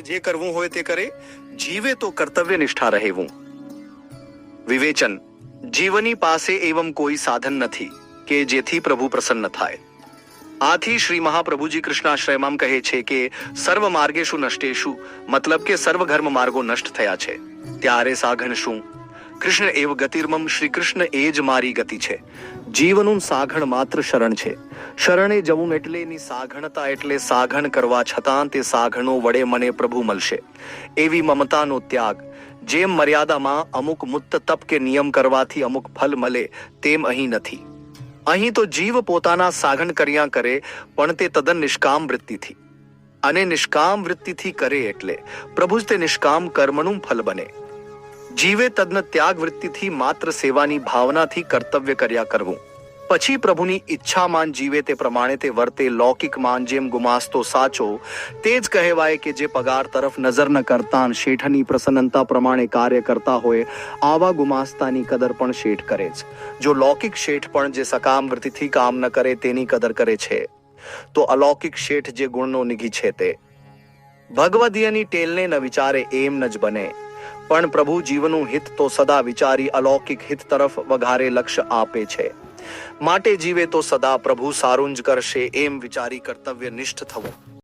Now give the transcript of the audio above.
જે કરવું હોય તે કરે, જીવે તો કર્તવ્ય નિષ્ઠા રહેવું. વિવેચન. જીવની પાસે એવમ કોઈ સાધન નથી કે જેથી પ્રભુ પ્રસન્ન થાય. આથી શ્રી મહાપ્રભુજી કૃષ્ણાશ્રયમાં કહે છે કે સર્વ માર્ગેશુ નષ્ટેશુ, મતલબ કે સર્વધર્મ માર્ગો નષ્ટ થયા છે. ત્યારે સાઘન શું? કૃષ્ણ એવ ગતિર્મમ, શ્રી કૃષ્ણ એ જ મારી ગતિ છે. જીવનું સાઘણ માત્ર શરણ છે. શરણે જવું એટલે એની સાઘણતા, એટલે સાઘણ કરવા છતાં તે સાઘણો વડે મને પ્રભુ મળશે એવી મમતાનો ત્યાગ. જેમ મર્યાદામાં અમુક મુત્ત તપ કે નિયમ કરવાથી અમુક ફલ મળે, તેમ અહીં નથી. અહીં તો જીવ પોતાના સાઘણ કર્યા કરે, પણ તે તદ્દન નિષ્કામ વૃત્તિથી. અને નિષ્કામ વૃત્તિથી કરે એટલે પ્રભુ જ તે નિષ્કામ કર્મનું ફલ બને. જીવે તદ્ન ત્યાગ વૃત્તિથી માત્ર સેવાની ભાવનાથી કર્તવ્ય કર્યા કરવું. પછી પ્રભુની ઈચ્છામાન જીવે તે પ્રમાણે તે વર્તે. લૌકિકમાન જેમ ગુમાસ્તો સાચો, તે જ કહેવાય કે જે પગાર તરફ નજર ન કરતા શેઠની પ્રસન્નતા પ્રમાણે કાર્ય કરતા હોય, આવા ગુમાસ્તાની કદર પણ શેઠ કરે છે. જો લૌકિક શેઠ પણ જે સકામ વૃત્તિથી કામ ન કરે તેની કદર કરે છે, તો અલૌકિક શેઠ જે ગુણનો નિધિ છે તે ભગવદીયની ટેલને ન વિચારે એમ ન જ બને. પણ પ્રભુ જીવનું હિત તો સદા વિચારી અલૌકિક હિત તરફ વઘારે લક્ષ્ય આપે છે. માટે જીવે તો સદા પ્રભુ સારું જ કરશે એમ વિચારી કર્તવ્ય નિષ્ઠ થવું.